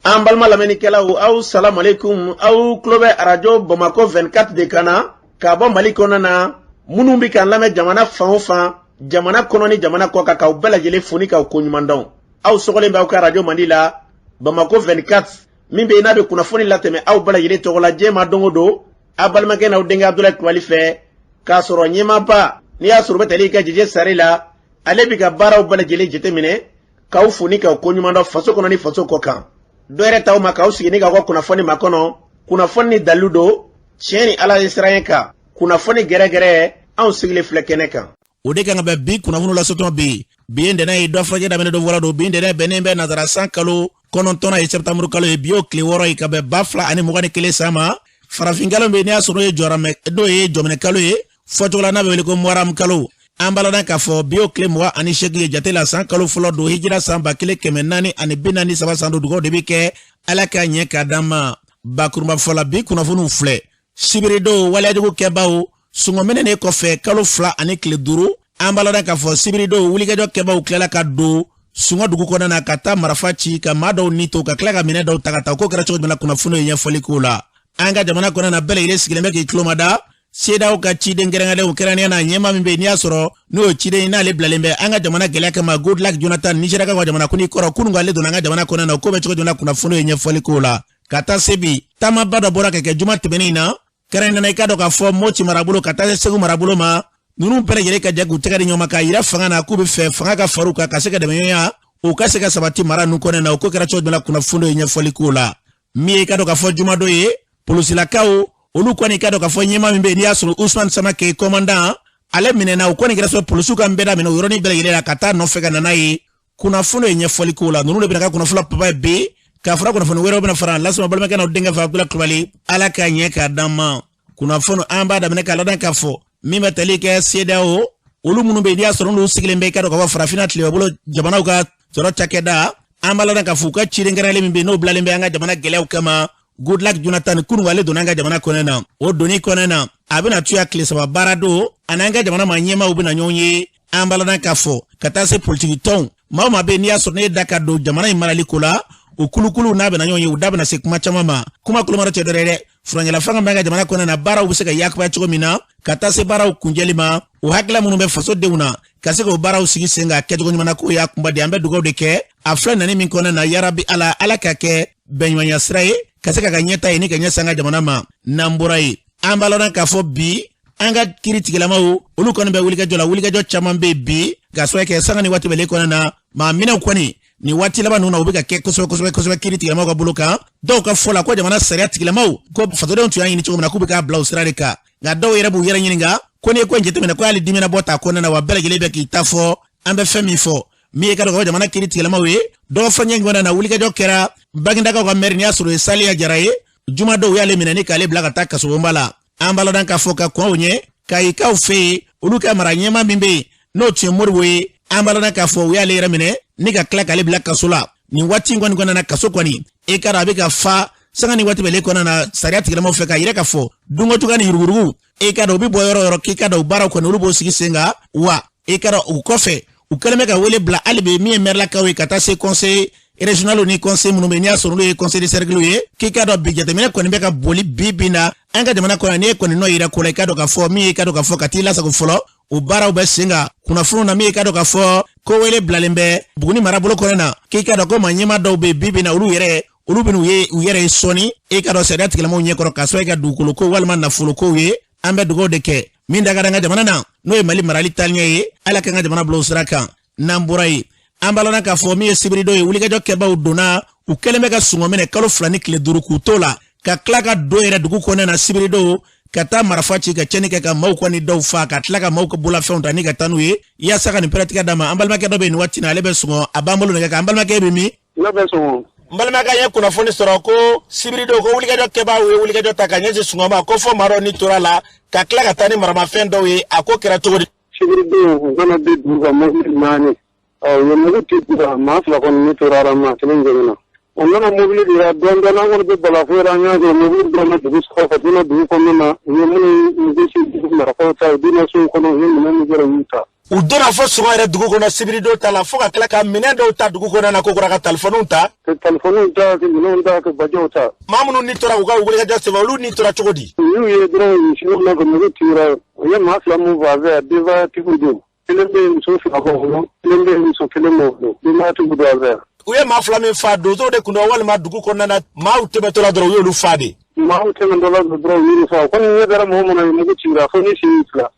An balma lamɛnnikɛlaw aw salamu alaikum aw tulo bɛ radio Bamako 24 de kan na ka bɔ Mali kɔnɔ na minnu bɛ kan lamɛn jamana fan o fan jamana kɔnɔ ni jamana kɔ kan k'aw bɛɛ lajɛlen foni k'aw koɲuman dɔn aw sɔgɔlen b'aw ka radio Mandi la Bamako 24 min bɛ n'a bɛ kunnafoni latɛmɛ aw bɛɛ lajɛlen tɔgɔ la diɲɛ ma don o don a balimakɛ n'aw denkɛ Abdulaye Kulibali fɛ k'a sɔrɔ ɲɛmaaba n'i y'a sɔrɔ u bɛ tali kɛ Jije Sare la ale bɛ ka baaraw bɛɛ lajɛlen jateminɛ k'aw foni k'aw koɲuman dɔn faso kɔnɔ ni faso kɔ kan. Dɔwɛrɛ taw ma k'aw sigi ni ka kunnafoni ma kɔnɔ kunnafoni ni dalilu don tiɲɛ ni ala ye siran kan kunnafoni gɛrɛgɛrɛ anw sigilen filɛ kɛnɛ kan. O de kan ka bɛn bi kunnafoni lasɔtɔ bi ntɛnɛn ye dɔ furakɛ daminɛ dɔ wɔɔrɔ don bi ntɛnɛn bɛnnen bɛ nazara san kalo 9 ye septembre kalo ye bi o tile 6 ye ka bɛn 2021 san ma farafin kalo bɛ n'i y'a sɔrɔ ye jɔrɔmɛ n'o ye jɔmɛnɛ kalo ye fɔcogo la n'a bɛ wele ko muharam kalo an balana k'a fɔ bi o tile 28 ye jate la san kalo fɔlɔ don hijira san 1443 san don dugawu de bɛ kɛ ala ka ɲɛ k'a d'an ma bakurunba fɔla bi kunnafoniw filɛ sibirido waleyajugu kɛbaw sɔngɔminɛnen kɔfɛ kalo 2 ani tile 5 an balana k'a fɔ sibirido wulikajɔ kɛbaw tilala ka don sunga dugu kɔnɔna na ka taa marafa ci ka maa dɔw ni to ka tila ka minɛ dɔw ta ka taa ko kɛra cogo jumɛn na kunnafoni ye ɲɛfɔli k'o la an ka jamana kɔnɔna na bɛɛ lajɛlen sigilen bɛ k'i tulomada sedaw ka ciden kɛrɛnkɛrɛnlenw kɛrɛnkɛrɛnnen na ɲɛmaa min bɛ yen n'i y'a sɔrɔ n'o ye ciden n'ale bilalen bɛ an ka jamana gɛlɛya kama Goodluck Jonathan Nigeria ka jamana kuni kɔrɔ kunun ale donna an ka jamana kɔnɔna na o ko bɛ cogo jumɛn na kunnafoni ye ɲɛfɔli k'o la ka taa se bi taamaba dɔ bɔra ka kɛ juma tɛmɛnen in na kɛrɛnkɛrɛnnen i ka dɔn k'a fɔ Moti marabolo ka taa se Segu marabolo ma ninnu bɛɛ lajɛlen ka jɛ k'u tɛgɛ di ɲɔgɔn ma k'a yira fanga na k'u bɛ fɛ fanga ka far'u kan ka se ka dɛmɛɲɔgɔnya u ka se ka sabati mara ninnu kɔnɔna na o ko kɛra cogo jumɛn na kunnafoni ye ɲɛfɔli k'o la min ye i ka dɔn k'a fɔ juma dɔ ye polisilakaw olu kɔni ka dɔn k'a fɔ ɲɛmaa min bɛ n'i y'a sɔrɔ Usman Samake commandant ale minɛna o kɔni kɛra sɔrɔ polisiw ka bɛɛ daminɛ o yɔrɔnin bɛɛ lajɛlen la ka taa nɔfɛ ka nana ye kunnafoni ye ɲɛfɔli k'o la ninnu de bɛna ka kunnafoni papa bi k'a fɔra kunnafoni wɛrɛw bɛna fara lasuma balimakɛ n'aw denkɛ fɛ Abdulaye Kulibali ala ka ɲɛ k'a d'an ma kunnafoni an b'a daminɛ k'a ladan k'a fɔ min bɛ tali kɛ CEDEAO olu minnu bɛ n'i y'a sɔrɔ n'olu sigilen bɛ i ka dɔn k'a fɔ farafinna tilebolo jamanaw ka sɔrɔ cakɛda an b'a ladan k'a fɔ u ka ciden kɛrɛnkɛrɛnlen min bɛ n'o bilalen bɛ an ka jamana gɛlɛyaw kama Goodluck Jonathan kunun ale donna an ka jamana kɔnɔ na o doni kɔnɔ na a bɛna tuya tile 3 baara don ani an ka jamana ma ɲɛmaaw bɛna ɲɔgɔn ye an balana k'a fɔ ka taa se politiki tɔnw maa ma bɛ n'i y'a sɔrɔ ne da ka don jamana in marali ko la o kulukulu n'a bɛna ɲɔgɔn ye u da bɛna se kuma caman ma kuma kulumara tɛ dɔrɛ dɛ furancɛla fanga bɛ an ka jamana kɔnɔ na baaraw bɛ se ka yakubaya cogo min na ka taa se baaraw kunjɛli ma o hakilila minnu bɛ faso denw na ka se k'o baaraw sigi sen ka kɛcogo ɲuman na k'o y'a kunba de an bɛ dugawu de kɛ a filɛ nani min kɔnɔ na yarabi ala ka kɛ bɛnɲɔgɔnya sira ye ka se ka ɲɛta ye ni ka ɲɛ sanga jamana ma n'an bɔra ye an b'a lɔn k'a fɔ bi an ka kiiri tigilamaw olu kɔni bɛ wulikajɔ la wulikajɔ caman bɛ bi ka sɔrɔ kɛ sanga ni waati bɛlen kɔnɔ na maa minɛw kɔni ni waati laban ninnu na u bɛ ka kɛ kosɛbɛ kiiri tigilamaw ka bolo kan dɔw ka fɔ la ko jamana sariya tigilamaw ko fasodenw tun y'a ɲini cogo min na k'u bɛ k'a bila o sira de kan nka dɔw yɛrɛ b'u yɛrɛ ɲininka ko n'i ye ko in jateminɛ ko hali dimina bɔ ta kɔnɔna na wa bɛɛ lajɛlen bɛ k'i ta fɔ an bɛ fɛn min fɔ min ye ka dɔgɔ jamana kiiri tigilamaw ye dɔw fɔ ɲɛ ɲɔgɔn na wulikajɔ kɛra Bagindakaw ka maire n'i y'a sɔrɔ ye Saliya Jara ye juma dɔw y'ale minɛ ni k'ale bila ka taa kasobonba la an b'a ladan k'a fɔ ka kɔn o ɲɛ ka i kaw fɛ yen olu ka mara ɲɛmaa min bɛ yen n'o tun ye Modibo ye an b'a ladan k'a fɔ u y'ale yɛrɛ minɛ ni ka tila k'ale bila kaso la nin waati in kɔni kɔnɔna na kaso kɔni e ka dɔn a bɛ ka fa sanga ni waati bɛlen kɔnɔna na sariya tigilamaw fɛ k'a yira k'a fɔ dunkocogoya ni yurugurugu e ka dɔn u bɛ bɔ yɔrɔ yɔrɔ k'i ka dɔn u baaraw kɔni olu b'o sigi sen kan wa e ka dɔn u kɔfɛ u kɛlen bɛ ka wele bila hali bi min ye mairelakaw ye ka taa se conseil régional ni conseil minnu bɛ n'i y'a sɔrɔ n'o ye conseil de cercle ye k'i ka dɔn bi jateminɛ kɔni bɛ ka boli bi na an ka jamana kɔnɔ n'e kɔni n'o yira ko la i ka dɔn k'a fɔ min ye i ka dɔn k'a fɔ ka t'i lasago fɔlɔ o baaraw bɛ sen kan kunnafoniw na min ye i ka dɔn k'a fɔ ko wele bilalen bɛ Buguni marabolo kɔnɔ na k'i ka dɔn ko maa ɲɛmaa dɔw bɛ bi na olu bɛ u yɛrɛ ye sɔni e ka dɔn sariya tigilamaw ɲɛkɔrɔ k'a sɔrɔ i ka dugukolo ko walima nafolo kow ye an bɛ dugawu de kɛ min da ka d'an ka jamana na n'o ye Mali marali taaliɲɛ ye ala ka an ka jamana bila o sira kan n'an bɔra ye an b'a lɔn k'a fɔ min ye sibirido ye wulikajɔ kɛbaw donna u kɛlen bɛ ka sɔngɔminɛ kalo 2 ni tile 5 k'u to la ka tila ka don yɛrɛ dugu kɔnɔna na sibirido ka taa marifa ci ka cɛnni kɛ ka maaw kɔni dɔw fa ka tila ka maaw ka bolafɛnw ta ni ka taa n'u ye yaasa ka nin pɛrɛtigɛ d'a ma an balimakɛ dɔ bɛ nin waati na ale bɛ sɔngɔ a b'an bolo nɛgɛ kan an balimakɛ bɛ min ne bɛ sɔngɔ n balimakɛ ye kunnafoni sɔrɔ ko sibirido ko wulikajɔ kɛbaw ye wulikajɔ ta ka ɲɛsin sɔngɔ ma ko fɔ maa dɔ ni tora la ka tila ka taa ni maramafɛn dɔw ye a ko kɛra cogo di sibirido u kana bɛ dugu ka mobili naani ye mugu tɛ dugu maa 2 kɔni ne tora ara ma kelen jɛngɛna o nana mobili dira dɔɔnin dɔɔnin an kɔni bɛ balafo an y'a sɔrɔ mobili dɔ na dugu sɔrɔ ka donna dugu kɔnɔna na u ye minnu gosi dugu marakaw ta u donna sow kɔnɔ u ye minɛn min kɛra y'u ta u donna fo sɔngɔ yɛrɛ dugu kɔnɔ sibiri dɔw ta la fo ka tila ka minɛn dɔw ta dugu kɔnɔ na ko kora ka telefɔniw ta telefɔniw ta ka minɛnw ta ka bajow ta maa minnu ni tora u ka wulikajɔ sɛbɛn olu ni tora cogo di y'u ye dɔrɔn misiw la ka mugu tira u ye maa 2 mun fɔ a fɛ denbaya tigiw don kelen bɛ muso 2 bɔ bolo kelen bɛ muso 1 bɔ bolo denbaya tigiw don a fɛ u ye maa 2 min fa donsow de kun don walima dugu kɔnɔna na maaw tɛmɛtɔla dɔrɔn u y'olu fa de maaw tɛmɛtɔla dɔrɔn u y'olu fa o kɔni ɲɛ dara mɔgɔ min na ye mugu cira fo ni sen fila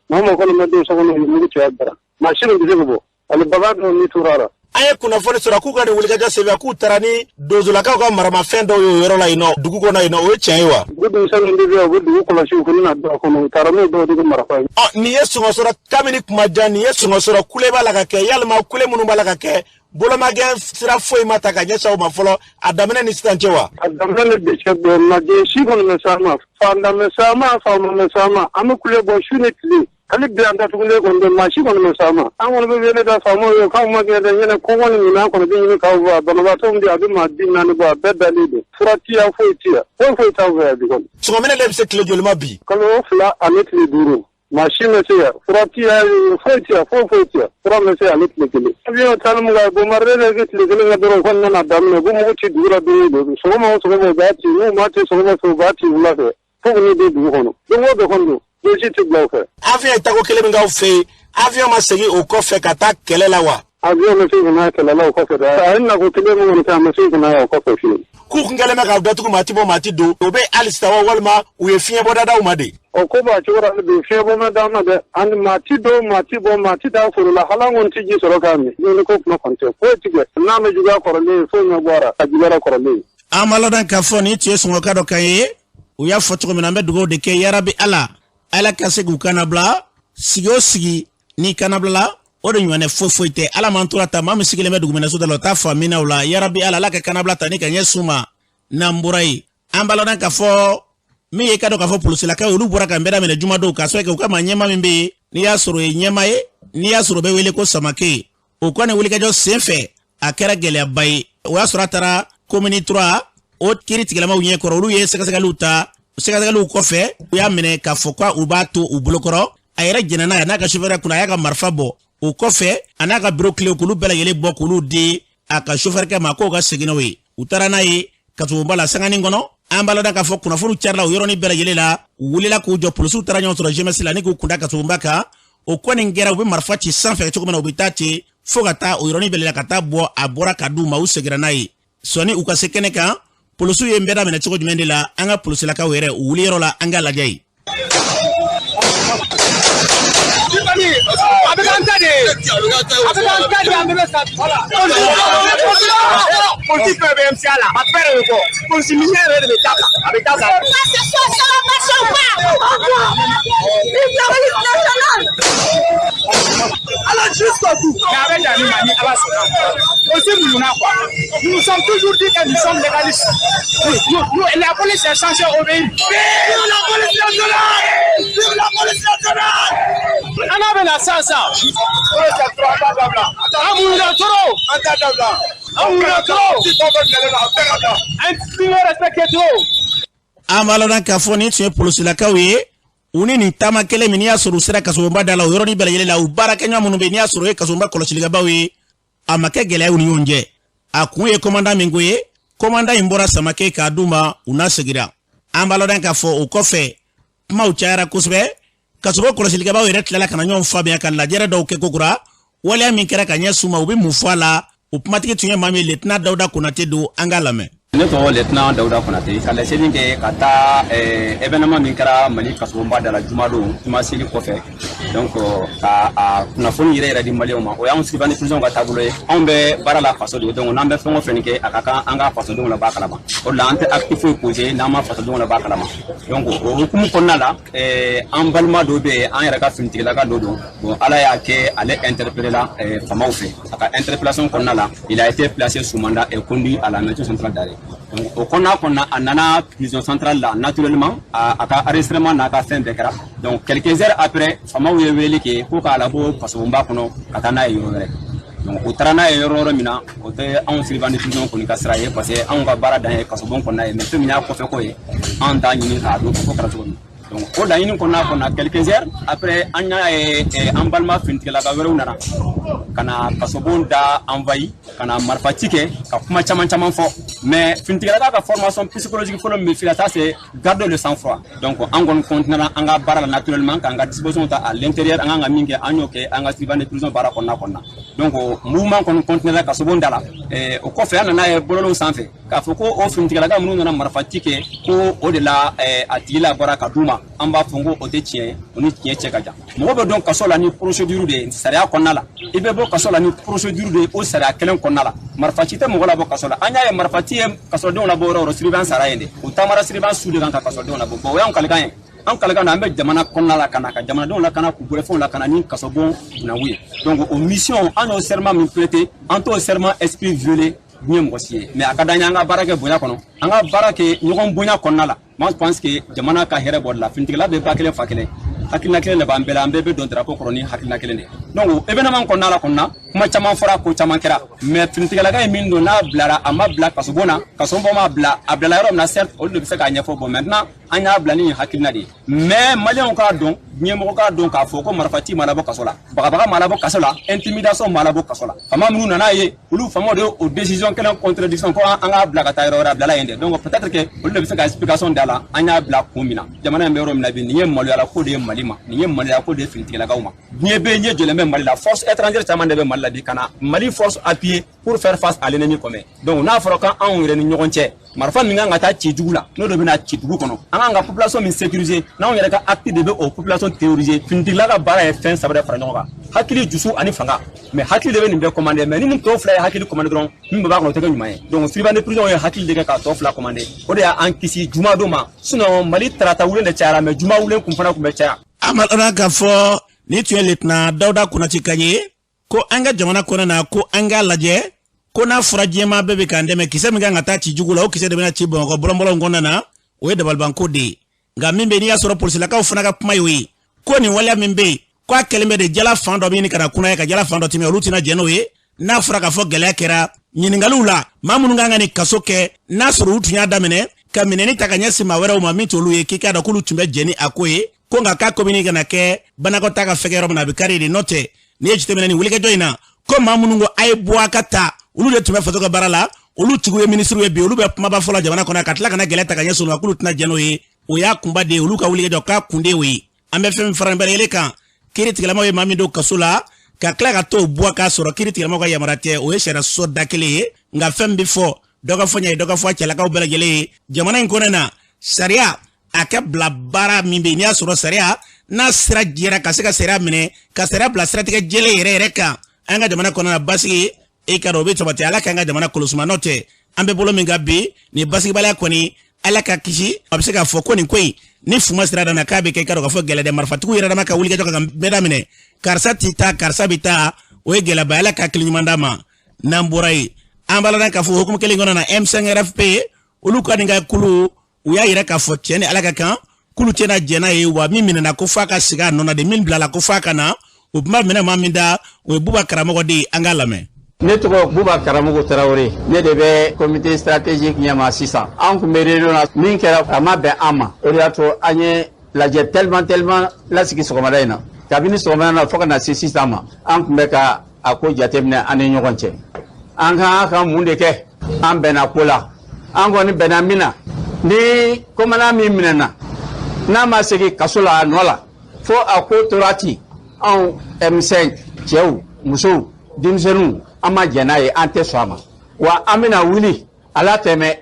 mɔgɔ kɔni ma don so kɔnɔ ye mugu cira dara masini bɛ se ka bɔ ale baga dɔn ni tora la an ye kunnafoni sɔrɔ k'u ka nin wulikajɔ sɛbɛn k'u taara ni donsolakaw ka maramafɛn dɔw ye o yɔrɔ la yen nɔ dugu kɔnɔ yen nɔ o ye tiɲɛ ye wa u denmisɛn min bɛ u bɛ dugu kɔlɔsi u kɔni na don a kɔnɔ u taara n'o dɔw de ka marifa ye nin ye sɔngɔ sɔrɔ kabini kuma jan nin ye sɔngɔ sɔrɔ kule b'a la ka kɛ yalima kule minnu b'a la ka kɛ bolomagɛn sira foyi ma ta ka ɲɛsin aw ma fɔlɔ a daminɛ ni sisan cɛ wa a daminɛ ni bi cɛ bɛɛ majɛ si kɔni bɛ s'a ma fanda bɛ s'a ma faama bɛ s'a ma an bɛ kule bɔ su ni tile hali bi an datugulen kɔni bɛ maa si kɔni bɛ s'a ma an kɔni bɛ wele da faamaw ye k'anw ma kɛ dɛ ɲɛnɛ kɔngɔ ni ɲinan kɔni bɛ ɲini k'aw fɔ banabaatɔ min bɛ a bɛ maa 4 bɔ a bɛɛ dalen don fura tiya foyi tiya foyi t'aw fɛ yan bi kɔni sɔngɔminɛ de bɛ se tile joli ma bi kalo 2 ani tile 5 maa si ma se yan fura tiya foyi tiya foyi tiya fura ma se ani tile 1 avion taali mun ka bombardier de kɛ tile 1 ka dɔrɔn kɔni nana daminɛ u bɛ mugu ci dugu la don o don sɔgɔma o sɔgɔma u b'a ci n'u m'a ci sɔgɔma fɛ u b'a ci wula fɛ fo ka n'i don dugu kɔnɔ don o don kɔni don dosi tɛ bila u fɛ avion ye tago kelen min k'aw fɛ yen avion ma segin o kɔfɛ ka taa kɛlɛ la wa avion ma se ka n'a kɛlɛ la o kɔfɛ dɛ a ye nako kelen min kɔni kɛ a ma se ka n'a ye o kɔfɛ fiyewu k'u kun kɛlen bɛ k'aw datugu maa ti bɔ maa ti don o bɛ hali sisan wa walima u ye fiɲɛ bɔda d'aw ma de o ko b'a cogo la bi fiɲɛ bɔ ma d'an ma dɛ ani maa ti don maa ti bɔ maa ti taa foro la hali an kɔni tɛ ji sɔrɔ k'a min ni ko kuma kɔni tɛ foyi tigɛ n'a ma juguya kɔrɔlen foyi ɲɛ bɔra a juguyara kɔrɔlen an b'a ladan k'a fɔ nin tun ye sɔngɔka dɔ kan ye u y'a fɔ cogo min na an bɛ dugawu de kɛ yarabi ala ka se k'u kanabila sigi o sigi n'i kanabila o de ɲɔgɔnɛ foyi tɛ ala m'an tora ta maa min sigilen bɛ dugumɛnɛso da la o t'a faaminaw la yarabi ala ka kanabila ta ni ka ɲɛ su ma n'an bɔra yen an b'a ladan k'a fɔ min ye ka dɔn k'a fɔ polisilakaw olu bɔra ka n bɛɛ daminɛ juma don k'a sɔrɔ kɛ u ka maa ɲɛma min bɛ yen n'i y'a sɔrɔ o ye ɲɛma ye n'i y'a sɔrɔ o bɛ wele ko samake o kɔni wulikajɔ sen fɛ a kɛra gɛlɛyaba ye o y'a sɔrɔ a taara komini 3 o kiiri tigilamaw ɲɛ kɔrɔ olu ye sɛgɛsɛgɛliw ta sɛgɛsɛgɛliw kɔfɛ u y'a minɛ k'a fɔ ko u b'a to u bolokɔrɔ a yɛrɛ jɛnɛna a n'a ka chauffeur kunna a y'a ka marifa bɔ o kɔfɛ a n'a ka bureau clé k'olu bɛɛ lajɛlen bɔ k'olu di a ka chauffeur kɛ ma k'o ka segin n'o ye u taara n'a ye Katububa la sangani kɔnɔ an b'a ladan k'a fɔ kunnafoniw carila o yɔrɔnin bɛɛ lajɛlen la u wulila k'u jɔ polisiw taara ɲɔgɔn sɔrɔ GMS la ni k'u kunda Katububa kan o kɔni kɛra u bɛ marifa ci sanfɛ cogo min na u bɛ taa ci fo ka taa o yɔrɔnin bɛɛ la ka taa bɔ a bɔra ka d'u ma u seginna n'a ye sɔni u ka se kɛnɛ kan polisiw ye n bɛɛ daminɛ cogo jumɛn de la an ka polisilakaw yɛrɛ u wuli yɔrɔ la an ka lajɛ ye Nous sommes toujours dit que nous sommes légalistes. Nous, la police est censée obéir. Vive la police nationale! Vive la police nationale! On a la salsa. an b'a ladan k'a fɔ nin tun ye polisilakaw ye u ni nin taama kelen min n'i y'a sɔrɔ u sera Kasububa da la o yɔrɔnin bɛɛ lajɛlen la u baarakɛɲɔgɔn minnu bɛ yen n'i y'a sɔrɔ o ye Kasububa kɔlɔsilikɛbaw ye a ma kɛ gɛlɛya u ni ɲɔgɔn cɛ a kun ye commandant min ko ye commandant in bɔra Samake k'a d'u ma u n'a segira an b'a ladan k'a fɔ o kɔfɛ kumaw cayara kosɛbɛ Kasububa kɔlɔsilikɛbaw yɛrɛ tilala ka na ɲɔgɔn faamuya ka lajɛrɛ dɔw kɛ kokura waleya min kɛra ka ɲɛ suma u bɛ mun fɔ a la o kumatigi tun ye maa min ye Lieutenant Dawuda Konate don an ka lamɛn ne tɔgɔ Lieutenant Dawuda Konate ka lɛsɛni kɛ ka taa événement min kɛra Mali Kasububa da la juma don juma seli kɔfɛ donc ka a kunnafoni yɛrɛ di maliyɛnw ma o y'anw sigibani prison ka taabolo ye anw bɛ baara la faso de donc n'an bɛ fɛn o fɛn kɛ a ka kan an ka fasodenw la b'a kalama o la an tɛ acte foyi posé n'an ma fasodenw la b'a kalama donc o hukumu kɔnɔna la an balima dɔ bɛ yen an yɛrɛ ka finitigilaka dɔ don bon ala y'a kɛ ale interpellé la famaw fɛ a ka interpellation kɔnɔna la il a été placé sous mandat et conduit à la maison centrale d'arrêt. Donc, au kɔnɔna a nana prison centrale la naturellement a ka enregistrement n'a ka fɛn bɛɛ kɛra donc quelques heures après famaw ye wele kɛ ko k'a labɔ Kasububa kɔnɔ ka taa n'a ye yɔrɔ wɛrɛ donc o taara n'a ye yɔrɔ min na o tɛ anw sigibani prison kɔni ka sira ye parce que anw ka baara dan ye Kasububa kɔnɔna ye mais fɛn min y'a kɔfɛ ko ye an t'a ɲini k'a dɔn ko kɛra cogo min donc o laɲini kɔnɔna quelques heures après an y'a an balima finitigilaka wɛrɛw nana ka na kasobon da envahi ka na marifati kɛ ka kuma caman caman fɔ mais finitigilaka ka formation psychologique fɔlɔ min bɛ fila ça c'est garder le sang-froid donc an kɔni continuera an ka baara la naturellement k'an ka disposition ta à l'intérieur an ka min kɛ an y'o kɛ an ka suivant de prison baara kɔnɔna donc mouvement kɔni continuera kasobon da la o kɔfɛ an nana ye bololɔw sanfɛ k'a fɔ ko o finitigilaka minnu nana marifati kɛ ko o de la a tigi la bɔra ka d'u ma an b'a fɔ ko o tɛ tiɲɛ o ni tiɲɛ cɛ ka jan mɔgɔ bɛ dɔn kaso la ni procédure de ye sariya kɔnɔna la i bɛ bɔ kaso la ni procédure de ye o sariya kelen kɔnɔna la marifaci tɛ mɔgɔ la bɔ kaso la an y'a ye marifaci ye kasodenw labɔ yɔrɔ o yɔrɔ siriban sara yen de o taamara siriban su de kan ka kasodenw labɔ bon o y'an kalikan ye an kalikan na an bɛ jamana kɔnɔna la ka na ka jamanadenw lakana k'u bolofɛnw lakana ni kasobon nawu ye donc o mission an y'o serment min prêté an t'o serment esprit violé diɲɛ mɔgɔ si ye mais a ka d'an ye an ka baara kɛ bonya kɔnɔ an ka baara kɛ ɲɔgɔn bonya kɔnɔna la moi je pense que jamana ka hɛrɛ bɔ de la finitigila bɛ ba kelen fa kelen hakilina kelen de b'an bɛɛ la an bɛɛ bɛ don drapeau kɔrɔ ni hakilina kelen de donc événement kɔnɔna la kuma caman fɔra ko caman kɛra mais finitigilaka ye min don n'a bilara a ma bila kasobon na kasobon m'a bila a bilala yɔrɔ min na certes olu de bɛ se k'a ɲɛfɔ bon maintenant an y'a bila ni hakilina de ye mais maliyɛnw k'a dɔn ɲɛmɔgɔ k'a dɔn k'a fɔ ko marifati ma labɔ kaso la bagabaga ma labɔ kaso la intimidation ma labɔ kaso la faama minnu nana ye olu faamaw de o décision kelen contradiction ko an k'a bila ka taa yɔrɔ wɛrɛ a bilala yen dɛ donc peut-être que olu de bɛ se ka explication d'a la an y'a bila kun min na jamana in bɛ yɔrɔ min na bi nin ye maloyala ko de ye Mali ma nin ye maloyala ko de ye finitigilakaw ma diɲɛ bɛ ɲɛ jɔlen bɛ Mali la force étrangère caman de bɛ Mali la bi ka na Mali force appuyer pour faire face à l'ennemi commun donc n'a fɔra k'anw yɛrɛ ni ɲɔgɔn cɛ marifa min kan ka taa ci jugu la n'o de bɛna ci dugu kɔnɔ an kan ka population min sécuriser n'anw yɛrɛ ka acte de bɛ o population terroriser finitigila ka baara ye fɛn saba de fara ɲɔgɔn kan hakili dusu ani fanga mais hakili de bɛ nin bɛɛ commander mais ni nin tɔw fila ye hakili commander dɔrɔn min bɛɛ b'a kɔnɔ o tɛ kɛ ɲuman ye donc surveillant de prison ye hakili de kɛ k'a tɔ fila commander o de y'an kisi juma don ma sinon Mali tarata wulen de cayara mais juma wulen kun fana kun bɛ caya. an b'a dɔn k'a fɔ ni tun ye lieutenant Dawuda Konate kan ye ko an ka jamana kɔnɔ na ko an k'a lajɛ ko n'a fɔra diɲɛmaa bɛɛ bɛ k'an dɛmɛ kisɛ min kan ka taa ci jugu la o kisɛ de bɛna ci Bamakɔ bɔlɔnbɔlɔn kɔnɔna na o ye dabalibanko de ye nka min bɛ n'i y'a sɔrɔ polisilakaw fana ka kuma y'o ye ko nin waleya min bɛ yen ko a kɛlen bɛ de jala fan dɔ bɛ ɲini ka na kunna ye ka jala fan dɔ tɛmɛ olu tɛna jɛn n'o ye n'a fɔra k'a fɔ gɛlɛya kɛra ɲininkaliw la maa minnu kan ka nin kaso kɛ n'a sɔrɔ u tun y'a daminɛ ka minɛni ta ka ɲɛsin maa wɛrɛw ma min t'olu ye k'i k'a dɔn k'olu tun bɛ jɛn ni a ko ye ko nka k'a komini kana kɛ banakɔtaa ka fɛgɛ yɔrɔ min na a bɛ kari de n'o tɛ n'i ye jateminɛ nin wulikɛjɔ in na ko maa minnu ko a ye bɔ a ka taa olu de tun bɛ faso ka baara la olu tigiw ye ministre ye bi olu bɛ kumaba fɔlɔ jamana kɔnɔ ka tila kana gɛlɛya ta ka ɲɛsin olu ma k'olu tɛna jɛn n'o ye o y'a kunba de ye olu ka wulikɛjɔ k'a kun de y'o ye an bɛ fɛn min fara nin bɛɛ yɛlɛ kan kiiritigilamaw ye maa min don kaso la ka tila ka t'o bɔ k'a sɔrɔ kiiritigilamaw ka yamaruya tɛ o ye sariya sɔsɔ da kelen ye nka fɛn min bɛ fɔ dɔ ka fɔ ɲɛ ye dɔ ka fɔ cɛlakaw bɛɛ lajɛlen ye jamana in kɔnɔ na sariya a ka bila baara min bɛ yen n'i y'a sɔrɔ sariya n'a sira jɛra ka se ka sariya minɛ ka sariya bila siratigɛ jɛlen yɛrɛ yɛrɛ kan an ka jamana kɔnɔ na basigi e ka dɔn o bɛ sabati ala k'an ka jamana kɔlɔsima n'o tɛ an bɛ bolo min ka bi nin basigibaliya kɔni ala ka kisi a bɛ se k'a fɔ ko nin ko in ni fuma sira dana k'a bɛ kɛ i ka dɔn k'a fɔ gɛlɛya marifatigiw yɛrɛ dama ka wulikɛjɔ ka bɛɛ daminɛ karisa t'i ta karisa bɛ taa o ye gɛlɛyaba ala ka hakili ɲuman d'a ma n'an bɔra yen an b'a la k'a fɔ hukumu kelen kɔnɔ na M5 RFP olu ka nin ka kulu u y'a yɛrɛ k'a fɔ tiɲɛ ni ala ka kan kulu tɛna jɛn'a ye wa min minɛna ko f'a ka sigi a nɔ na de min bilala ko f'a ka na o kuma minɛ maa min da o ye Buba karamɔgɔ de ye an k'a lamɛn. Ne tɔgɔ Buba Karamɔgɔ Tarawele ne de bɛ comité stratégique ɲɛma sisan an kun bɛ réunion na min kɛra a ma bɛn an ma o de y'a to an ye lajɛ tellement lasigi sɔgɔmada in na kabini sɔgɔmada na fo ka na se sisan ma an kun bɛ ka a ko jateminɛ an ni ɲɔgɔn cɛ an ka mun de kɛ an bɛnna ko la an kɔni bɛnna min na ni komanan min minɛna n'a ma segin kaso la a nɔ la fo a ko tora ten anw M5 cɛw musow denmisɛnninw an ma jɛn n'a ye an tɛ sɔn a ma wa an bɛna wuli ala tɛmɛ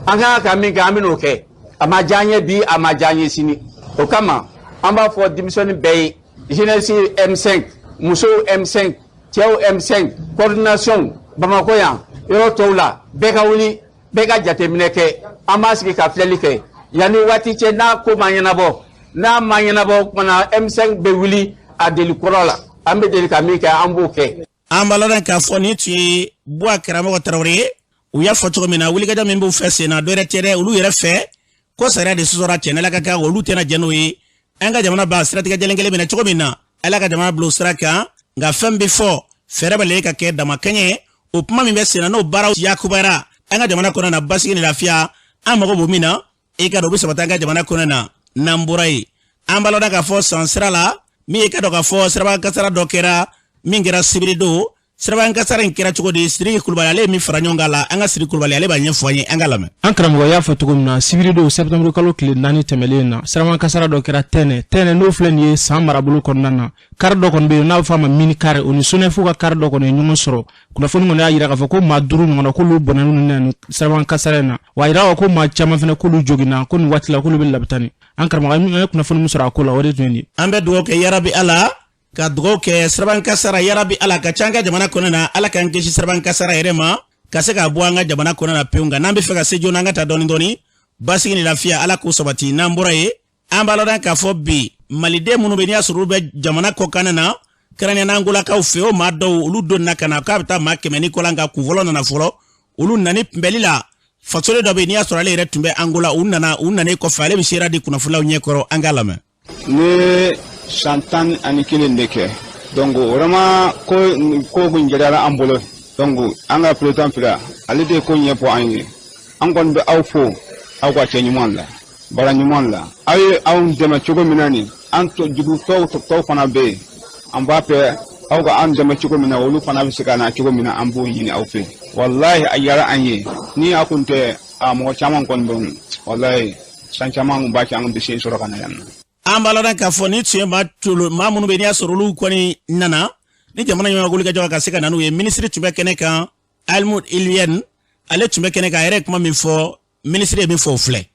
an kan ka min kɛ an bɛn'o kɛ a ma diya an ye bi a ma diya an ye sini o kama an b'a fɔ denmisɛnnin bɛɛ ye jeunesse M5 musow M5 cɛw M5 coordination Bamakɔ yan yɔrɔ tɔw la bɛɛ ka wuli bɛɛ ka jateminɛ kɛ an b'a sigi ka filɛli kɛ yanni waati cɛ n'a ko ma ɲɛnabɔ n'a ma ɲɛnabɔ kumana M5 bɛ wuli a deli kɔrɔ la an bɛ deli ka min kɛ an b'o kɛ. an b'a la k'a fɔ nin tun ye Buba Karamɔgɔ Tarawele ye u y'a fɔ cogo min na wulikajɔ min b'u fɛ sen na dɔ yɛrɛ tɛ dɛ olu yɛrɛ fɛ ko sariya de sɔsɔra cɛ n'ala ka kan olu tɛna jɛn n'o ye an ka jamana ba siratigɛ jɛlen kelen minɛ cogo min na ala ka jamana bila o sira kan nka fɛn bɛ fɔ fɛɛrɛ bɛ lajɛ ka kɛ damakɛɲɛ o kuma min bɛ sen na n'o baaraw yakubara an ka jamana kɔnɔ na basigi ni lafiya an mago b'o min na e ka do bi sabata ga jamana kɔnɔ na namburai an balo da ka fɔ sansira la mi e ka do ka fɔ siraba kasara dɔ kɛra min kɛra sibiri do siraba kasara in kɛra cogo di Sidiki Kulubali ale mi fara ɲɔgɔn kan la an ka Sidiki Kulubali ale b'a ɲɛfɔ an ye an ka lamɛn an karamɔgɔ y'a fɔ cogo min na sibiri do septembre kalo tile 4 tɛmɛlen na siraba kasara dɔ kɛra tɛnɛ n'o filɛ nin ye san marabolo kɔnɔna na kari dɔ kɔni bɛ yen n'a bɛ fɔ a ma mini kari o ni Sonefu ka kari dɔ kɔni ye ɲɔgɔn sɔrɔ kunnafoni kɔni y'a jira k'a fɔ ko maa 5 ɲɔgɔnna k'olu bɔnna ni siraba kasara in na wa a jira ko maa caman fana k'olu joginna ko nin waati la k'olu bɛ labitani an karamɔgɔ an ye kunnafoni min sɔrɔ a ko la o de tun ye nin an bɛ dugawu kɛ yarabi ala ka dugawu kɛ siraba kasara yarabi ala ka ca an ka jamana kɔnɔ na ala k'an kisi siraba kasara yɛrɛ ma ka se ka bɔ an ka jamana kɔnɔ na pewu nka n'an bɛ fɛ ka se joona an ka taa dɔɔni basigi ni lafiya ala k'o sabati n'an bɔra ye an b'a lɔn k'a fɔ bi maliden minnu bɛ n'i y'a sɔrɔ olu bɛ jamana kɔkan na kɛrɛnkɛrɛnnenya angolakaw fɛ o maa dɔw olu donna ka na k'a bɛ taa maa 100 ni kɔ la nka kun fɔlɔ nana fɔlɔ olu nani kunbɛli la fasole dɔ bɛ n'i y'a sɔrɔ ale yɛrɛ tun bɛ Angola u nana kɔfɛ ale bɛ sera di kunnafonilaw ɲɛkɔrɔ an ka lamɛn ne santan ani kelen de kɛ donc vraiment ko kun gɛlɛyara an bolo donc an ka président fila ale de ko ɲɛfɔ an ye an kɔni bɛ aw fo aw ka cɛ ɲuman la bara ɲuman la aw ye anw dɛmɛ cogo min na nin an jugu tɔw fana bɛ yen an b'a fɛ aw ka an dɛmɛ cogo min na olu fana bɛ se ka na cogo min na an b'o ɲini aw fɛ wallahi a diyara an ye ni a kun tɛ a mɔgɔ caman kɔni bɛ wallahi san caman b'a kɛ an bɛ se sɔrɔ ka na yan nɔ an b'a lɔn k'a fɔ ni tiɲɛ maa minnu bɛ n'i y'a sɔrɔ olu kɔni nana ni jamana ɲɛmɔgɔ wuli ka jɔ ka se ka na n'u ye ministre tun bɛ kɛnɛ kan Almud Ilyen ale tun bɛ kɛnɛ kan a yɛrɛ kuma min fɔ ministre ye min fɔ o filɛ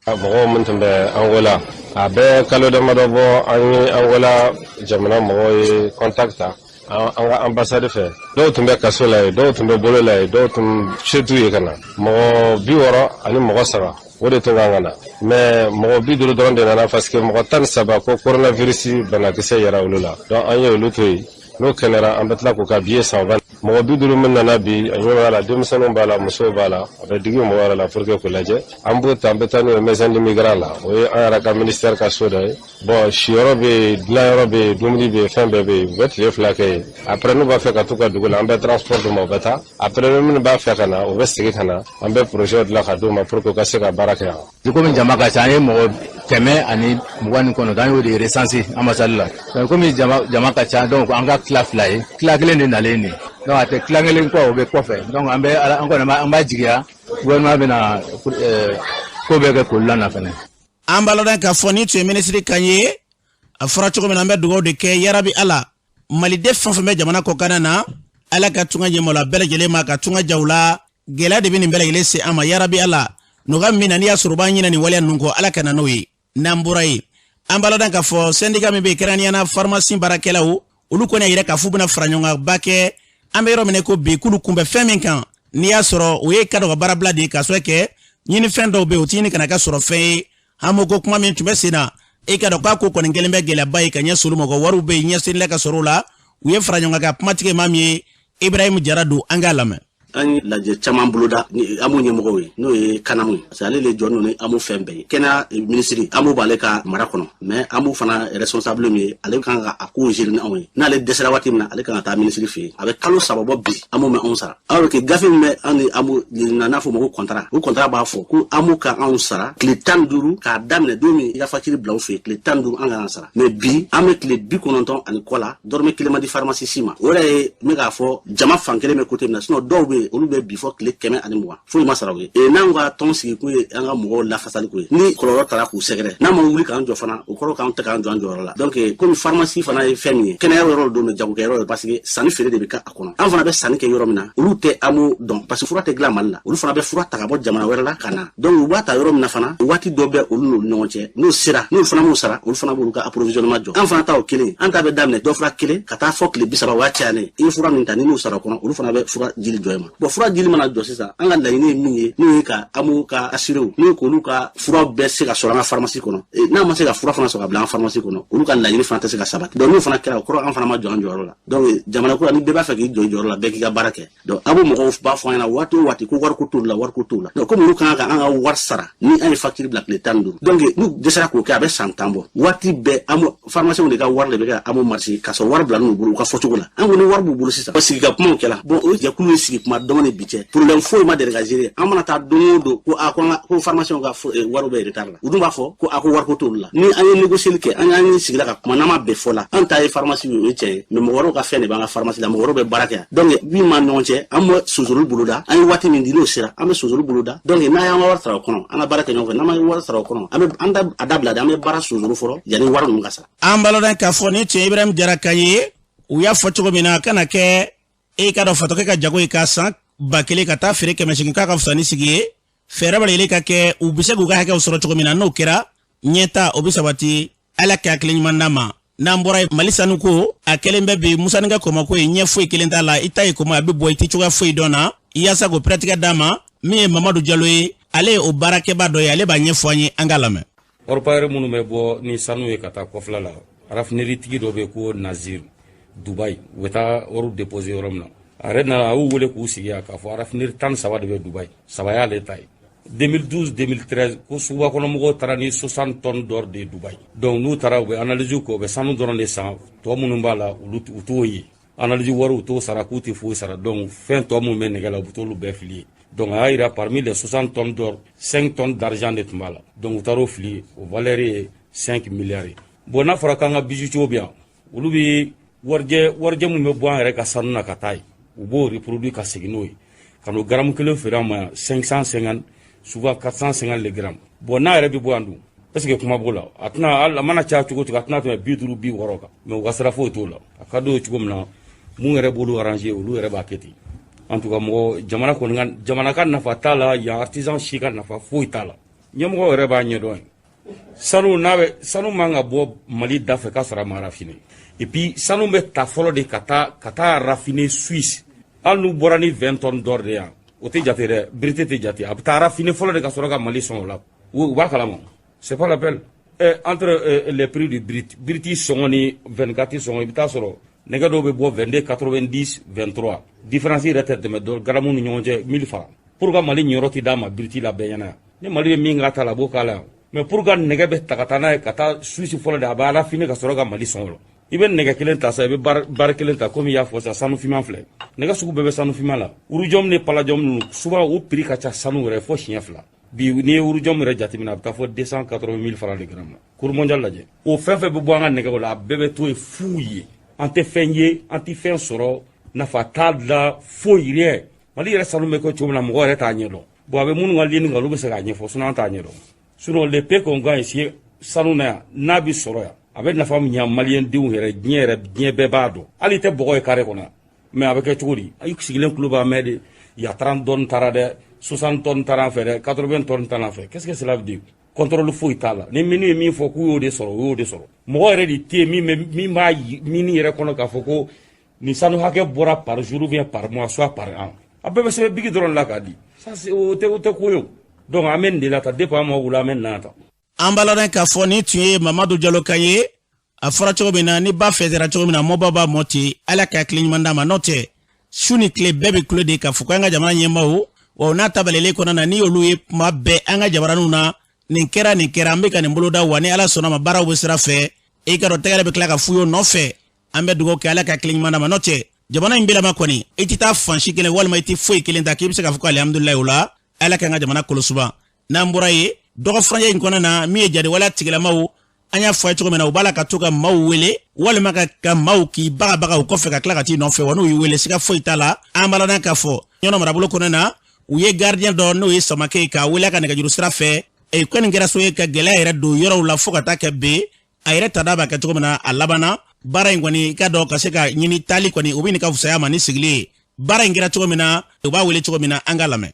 mɔgɔw min tun bɛ Angola a bɛ kalo damadɔ bɔ an ye Angola jamana mɔgɔw ye contact ta an ka ambassade fɛ dɔw tun bɛ kaso la ye dɔw tun bɛ bolo la ye dɔw tun se t'u ye ka na mɔgɔ 60 ani mɔgɔ 3 o de tun kan ka na mais mɔgɔ 50 dɔrɔn de nana parce que mɔgɔ 17 ko coronavirus banakisɛ yɛra olu la donc an ye olu to yen n'o kɛnɛra an bɛ tila k'u ka billet san mɔgɔ 50 min nana bi a ɲɛ b'a la denmisɛnninw b'a la musow b'a la a bɛ digi mɔgɔ wɛrɛ la pour que k'u lajɛ an b'o ta an bɛ taa n'o ye maison de migrants la o ye an yɛrɛ ka ministère ka so dɔ ye bon siyɔrɔ bɛ yen dilanyɔrɔ bɛ yen dumuni bɛ yen fɛn bɛɛ bɛ yen u bɛ tile 2 kɛ yen après n'u b'a fɛ ka t'u ka dugu la an bɛ transport d'u ma u bɛ taa après minnu b'a fɛ ka na u bɛ segin ka na an bɛ projet dilan ka d'u ma pour que u ka se ka baara kɛ yan. komi jama ka ca an ye mɔgɔ 129 an y'o de recenser ambassade la komi jama ka ca donc an ka tila 2 ye tila kelen de nalen de donc a tɛ tila kelen kɔ o bɛ kɔfɛ donc an kɔni an b'a jigiya gouvernement bɛna ko bɛɛ kɛ k'olu na fɛnɛ an b'a lɔn k'a fɔ ni tun ye ministre kan ye a fɔra cogo min na an bɛ dugawu de kɛ yarabi ala maliden fɛn fɛn bɛ jamana kɔkan na ala ka tunga ɲɛmɔgɔ la bɛɛ lajɛlen ma ka tunga jaw la gɛlɛya de bɛ nin bɛɛ lajɛlen se an ma yarabi ala nɔgɔya min na n'i y'a sɔrɔ u b'an ɲinɛ nin waleya ninnu kɔ ala ka na n'o ye n'an bɔra yen an b'a lɔn k'a fɔ syndicat min bɛ yen kɛrɛnkɛrɛnnenya pharmacie baarakɛlaw olu kɔni y'a jira k'a fɔ u bɛna fara ɲɔgɔn kan ba kɛ an bɛ yɔrɔ min ko bi k'olu kunbɛ fɛn min kan n'i y'a sɔrɔ o ye ka dɔ ka baarabila de ye k'a sɔrɔ kɛ ɲinifɛn dɔw bɛ yen o tɛ ɲini kana ka sɔrɔ fɛn ye an m'o ko kuma min tun bɛ sen na e ka dɔn k'a ko kɔni kelen bɛ gɛlɛyaba ye ka ɲɛ solu mɔgɔ wariw bɛ yen ɲɛsenila ka sɔrɔ o la u ye fara ɲɔgɔn kan kumatigɛ maa min ye Ibrahim Jara don an k'a lamɛn. an ye lajɛ caman boloda ni amu ɲɛmɔgɔw ye n'o ye kanamu ye parce que ale le jɔn ni amu fɛn bɛɛ ye kɛnɛya minisiri amu b'ale ka mara kɔnɔ mais amu fana responsable min ye ale kan ka a ko gérer ni anw ye n'ale dɛsɛra waati min na ale kan ka taa minisiri fɛ yen a bɛ kalo 3 bɔ bi amu mɛ anw sara alors que gafe min bɛ an ni amu n'a fɔ ma ko contrat o contrat b'a fɔ ko amu ka anw sara tile 15 k'a daminɛ don min i ka facture bila u fɛ yen tile 15 an ka sara mais bi an bɛ tile 90 ani kɔ la dɔrɔmɛ kelen ma di pharmacie si ma o yɛrɛ ye n bɛ k'a fɔ jama fan kelen bɛ côté min na sinon dɔw bɛ olu bɛ bi fɔ tile 120 foyi ma sara o ye n'an ka tɔn sigi kun ye an ka mɔgɔw lafasali ko ye ni kɔlɔlɔ taara k'u sɛgɛrɛ n'a ma wuli k'an jɔ fana o kɔrɔ k'an tɛ k'an jɔ an jɔyɔrɔ la donc comme pharmacie fana ye fɛn min ye kɛnɛya yɔrɔ don jagokɛ yɔrɔ ye parce que sanni feere de bɛ k'a kɔnɔ an fana bɛ sanni kɛ yɔrɔ min na olu tɛ amu dɔn parce que fura tɛ dilan Mali la olu fana bɛ fura ta ka bɔ jamana wɛrɛ la ka na donc u b'a ta yɔrɔ min na fana waati dɔ bɛ olu n'olu ɲɔgɔn cɛ n'o sera n'olu fana m'o sara olu fana b'olu ka approvisionnement jɔ an fana ta o kelen an ta bɛ daminɛ dɔ fura kelen ka taa fɔ tile 30 o y'a cayalen i ye fura min ta ni n'o sara kɔnɔ olu fana bɛ fura jili jɔ i ma bon fura jili mana jɔ sisan an ka laɲini ye min ye n'o ye ka amu ka assurer n'o ye k'olu ka fura bɛɛ se ka sɔrɔ an ka pharmacie kɔnɔ n'a ma se ka fura fana sɔrɔ ka bila an ka pharmacie kɔnɔ olu ka laɲini fana tɛ se ka sabati donc n'o fana kɛra o kɔrɔ an fana ma jɔ an jɔyɔrɔ la donc jamana ko la ni bɛɛ b'a fɛ k'i jɔ i jɔyɔrɔ la bɛɛ k'i ka baara kɛ donc amu mɔgɔw b'a fɔ an ɲɛna waati o waati ko wari ko t'olu la wari ko t'olu la donc comme olu kan ka an ka wari sara ni an ye facture bila tile 15 donc n'u dɛsɛra k'o kɛ a bɛ san 10 bɔ waati bɛɛ amu pharmaciens de ka wari de bɛ kɛ amu marché ka sɔrɔ wari bila n'u bolo u ka fɔcogo la an ko ni wari b'u bolo sisan sigi ka kumaw kɛla bon o jɛkulu ye sigi kuma ma domoni biche problème fo ma dégager amana ta domodo ko akona ko formation ga waro be retard la udum ba fo ko ako war ko tolla ni ani négocier ke ani sigla ka kuma nama be fola anta e pharmacie yo che me mo waro ka fene ba nga pharmacie la mo waro be baraka donc bi ma nonche am sozolu buluda ani wati min dino sira am sozolu buluda donc na ya war tra kono ana baraka nyon na ma war tra kono am anda adabla da am bara sozolu foro yani waro ngasa ambalo dan ka foni che Ibrahim Jarakaye u ya foto mina kana ke e ka do foto ke ka jago e ka san bakele ka ta fere ke meshin ka fusani sigie fere bale ka ke u bise gu ga ka usoro to mina no kera nyeta obisabati ala ka klin mandama nambora malisanu ko akelembe be musaninga koma ko nye foi kelenta la itai koma be boy ti chuga foi dona iyasa go pratika dama mi Mamadou Diallo ale o barake ba do yale ba nye foanye angalame orpare munu me bo ni sanu e kata kofla la rafneri tigi do be ko Nazir Dubai weta oru déposer oromna arena au wole ko sigia ka fo rafneri tan sawa de be Dubai sawa ya le tay 2012 2013 ko suba ko mo tarani 60 tonnes d'or de Dubai donc nous tara be analyse ko be sanu doron les 100 to munu bala utoyi analyse waru to sarakuti fo sara donc fin to mo men ngala butolu be fili donc aira parmi les 60 tonnes d'or 5 tonnes d'argent de Tumala donc taro fili au valeur 5 milliards bona fara kanga bijoutier bien ulubi warje mu me boan reka sanuna katai ubo reproduit ka seginoy kanu gram kilo ferama 550 souvent 450 le gram bona yɛrɛ bi bɔ andu parce que kuma bola atna alla mana cha chugo to atna to bi duru bi woroka me wasara fo to la akado chugo mna mu yɛrɛ bolu arranger olu yɛrɛ ba keti en tout cas mo jamana ko ngan jamana kan nafa tala ya artisan shika nafa fo itala nyamo yɛrɛ ba nyedo sanu nawe sanu manga bo mali dafe ka sara ma rafine et puis sanu be ta folo de kata rafine Suisse al nu borani 20 tonnes d'or de ya o te jate brité te jate abtara fini folo de kasoro ka mali son la ou ba kala mo c'est pas l'appel entre les prix du british sont ni 24 sont ibita soro nega do be bo 22 90 23 différence rete de me do garamu ni nyonje 1000 francs pour ga mali nyoroti dama briti la beyana ni mali mi ngata la bokala mais pour ga nega be takatana kata suisse folo de abala fini kasoro ka mali son lo iben nega kelenta sa be bar kelenta comme ya fosa sanu fiman fle nega sugu bebe sanu fimala urujom ne palajom nu suba o prix ka cha sanu re fo chien fla bi ni urujom re jatimina ta fo 280,000 francs de gram cour mondial laje o fefe be boanga nega wala bebe to e fouille ante fenye anti fen soro na fatadla foire mali re sanu me ko chumna mo re ta nyelo bo abe munu ngali ni ngalu be se ga nyefo suna ta nyelo suno le pe ko nga esi sanu na bi soro ya avec la femme nya malien diou here bien bebado ali te bogo e kare kona mais avec eturi ay sigilen club amede ya 30 tonnes tarade 60 tonnes taran fere 80 tonnes taran fere qu'est-ce que cela veut dire contrôle fou itala ni mini mi fo ku yo de soro mo re di te mi ma mini re kono ka foko ni sanu hake bora par jour ou bien par mois soit par an abebe se bigi doron la ka di ça c'est o te ko yo donc amen de la ta dépend mo wula men nata ambalodan ka foni tuye Mamadou Diallo Kaye afara chogomina ni ba fezera chogomina mo baba moti ala ka klin mandama note shuni kle bebe kle de ka fukanga jamana nyemawo wa na tabalele kona na ni oluye mabbe anga jabaranuna ninkera ambeka ni mboloda wani ala sona mabara wesra fe e ka rotega be klaka fuyo no fe ambe dugo ke ala ka klin mandama note jamana imbela makoni etita fanshi kele walma eti foi kele ndakibse ka fuka alhamdulillah ula ala ka nga jamana kolosuba na mburaye dogo franje nkona na miye jade wala tigela mawu anya fwa choko mena ubala katoka mawu wele wale maka ka mawu ki baga ukofe ka klaka ti non fe wanu wele sika fo itala ambala na ka fo nyono marabulo kona na uye gardien do no yi samake ka wele ka nega juru sira fe e kwen ngera so ye ka gela ere do yoro la fo ka ta ke be ayre tadaba ka choko mena alabana bara ngwani ka do ka seka nyini tali kwani ubini ka fusaya mani sigli bara ngera choko mena uba wele choko mena angalame.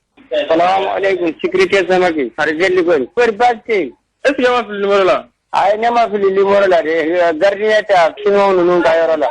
Salam alaikum, sécurité Samaki. Arjeli Gori. Gori Basti. Est-ce qu'il y a un numéro là? Ah, il y a un numéro là. Gardien ta sinon nous n'ayons là.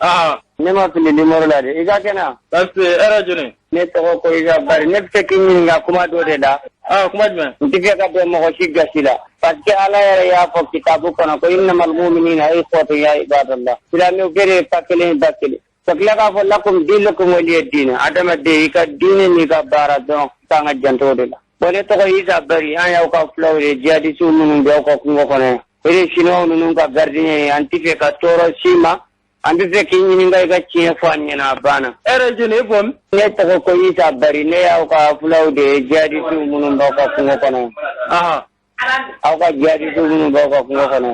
Ah. Il y a un numéro là. Il y a qu'un. Parce que era journée. Net au corridor bari. Net checking nga kuma do de da. Ah, kuma dme. Ntifiya ka be mo shi gasila. Parce que ala ya fa kitabu kono ko innamal mu'minina ikhwatu ya ibadallah. Ila me gere pakele bakele. Saklaka fo lakum dinukum waliya din adama de ka dine ni ka bara don tanga janto de la bole to ko isa bari an yaw ka flawre jadi su nunu be ko ko ne ere sino nunu ka gardien antife ka toro sima an tɛ se k'i ɲininka i ka tiɲɛ fɔ a ɲɛna a banna. E yɛrɛ jɔn e bɔ? Ne tɔgɔ ko Isa Bari, ne y'aw ka fulaw de ye jihadistes minnu b'aw ka kungo kɔnɔ. Aw ka jihadistes minnu b'aw ka kungo kɔnɔ.